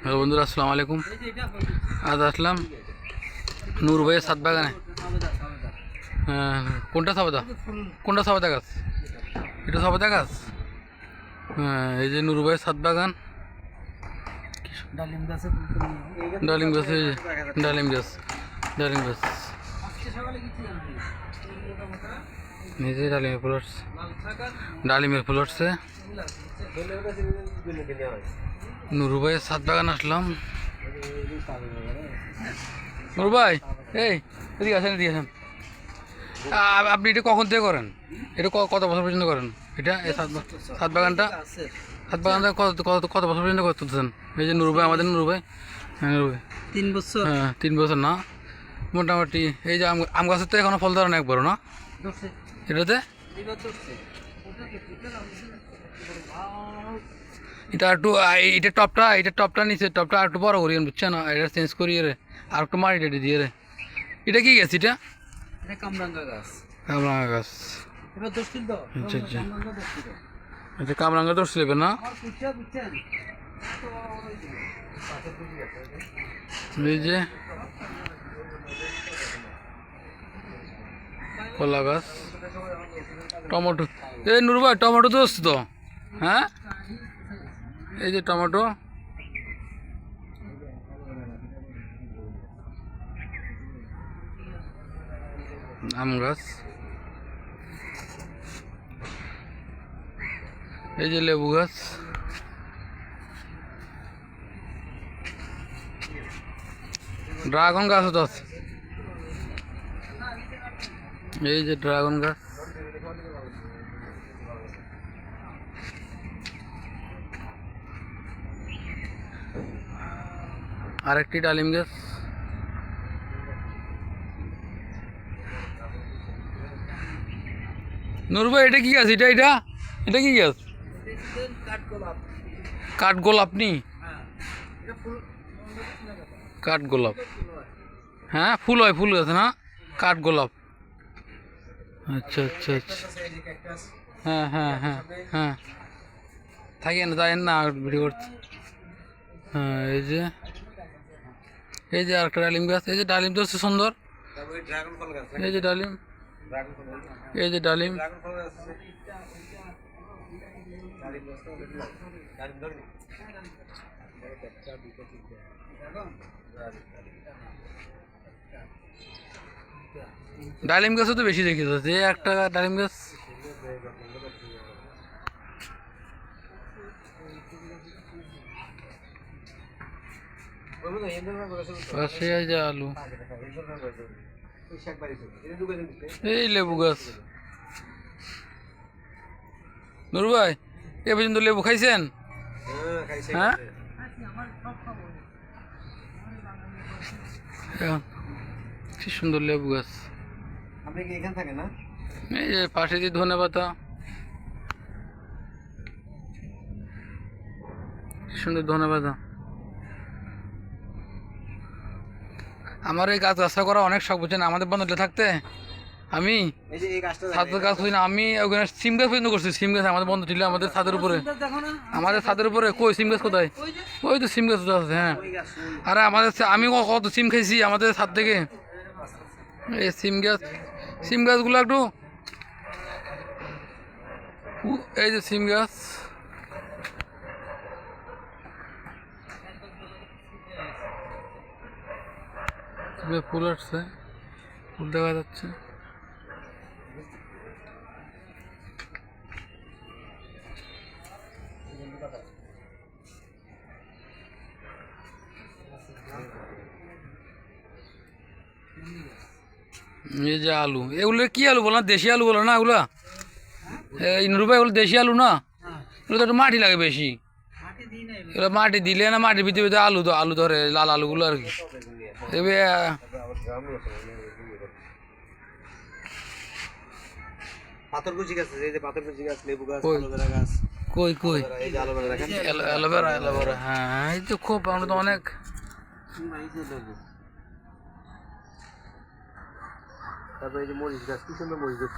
Hello বন্ধুরা, আসসালামু আলাইকুম। আজ আসলাম নূর ভাইয়ের ছাদ বাগানে। কোনটা সবেদা? কোনটা সবেদা গাছ? এটা সবেদা গাছ। এই যে নূর ভাইয়ের ছাদ বাগান। ডালিম গাছ, ডালিম গাছ, ডালিম গাছ। নিজে ডালিমের ফুল উঠছে। নুরু ভাইয়ের ছাদ বাগান আসলাম। নুরু ভাই, এদিকে আসেন, এদিকে আসেন। আপনি এটা কখন থেকে করেন? এটা কত বছর পর্যন্ত করেন? এটা এই ছাদ বাগানটা কত বছর পর্যন্ত করতেছেন? এই যে নুরু ভাই, আমাদের নুরু ভাই। হ্যাঁ নুরু ভাই, 3 বছর। হ্যাঁ 3 বছর না, মোটামুটি। এই যে আম গাছের তো এখনো ফল ধরে না একবারও না এটাতে। এটা একটু এটা টপটা নিচে, টপটা আর একটু বড় করি, বুঝছেন? এটা চেঞ্জ করি রে, আর একটু মাটি টাটি দিয়ে রে। এটা কি গাছ? এটা কামরাঙ্গা গাছ। কামরাঙ্গা গাছ। আচ্ছা আচ্ছা, আচ্ছা কামরাঙ্গা ধরছিল এবার না? এই যে কলা গাছ, টমেটো। এই নুরু ভাই, টমেটো তো আসছে তো। হ্যাঁ, এই যে টমেটো। আম গাছ, এই যে লেবু গাছ, ড্রাগন গাছও তো আছে। এই যে ড্রাগন গাছ, আরেকটি ডালিম গাছ। নুরু ভাই, এটা কি গাছ? এটা এটা এটা কি গাছ? কাঠগোলাপ নি? কাঠগোলাপ, হ্যাঁ ফুল হয়, ফুল গাছ না, কাঠগোলাপ। আচ্ছা আচ্ছা আচ্ছা, হ্যাঁ হ্যাঁ হ্যাঁ হ্যাঁ, থাকেন যায়েন না ভিডিও করতে। হ্যাঁ, এই যে আরেকটা ডালিম গাছ। এই যে ডালিম তো হচ্ছে সুন্দর। এই যে ডালিম, এই যে ডালিম। ডালিম গাছও তো বেশি দেখি যাচ্ছে, একটা ডালিম গাছ। পাশে এই যে আলু, এই লেবু গাছ। নুরু ভাই, এ পর্যন্ত লেবু খাইছেন? হ্যাঁ, কি সুন্দর লেবু গাছ। আপনি কি এখানে থাকেন না? এই যে পাশে দিয়ে ধনে পাতা, কি সুন্দর ধনে পাতা। আমার এই গাছটা করা অনেক শখ, বুঝছেন? আমাদের বন্ধুটা থাকতে আমি ছাদের গাছ হই না, আমি ওখানে সিম গাছ পর্যন্ত করছি। সিম গাছ আমাদের বন্ধু ছিল আমাদের ছাদের উপরে, কই সিম গাছ কোথায়? ওই তো সিম গাছ আছে। হ্যাঁ, আরে আমি কত সিম খাইছি আমাদের ছাদ থেকে। এই সিম গাছগুলো একটু, এই যে সিম গাছ, ফুল আসছে, ফুল দেখা যাচ্ছে। এই যে আলু, এগুলো কি আলু বলো না? দেশি আলু বলো না এগুলা? এই নুরু ভাই, এগুলো দেশি আলু না? এগুলো তো একটু মাটি লাগে বেশি। এগুলো মাটি দিলে না, মাটির ভিতরে ভিতরে আলু ধরে, লাল আলুগুলো আর কি। পাথরকুচি গাছ, এই যে পাথরকুচি গাছ, লেবু গাছ, অ্যালোভেরা গাছ। কই এই যে অ্যালোভেরা দেখেন, অ্যালোভেরা। হ্যাঁ, এই তো খুব, আমরা তো অনেক। তারপরে এই যে মরিচ গাছ, কি সুন্দর মরিচ হচ্ছে।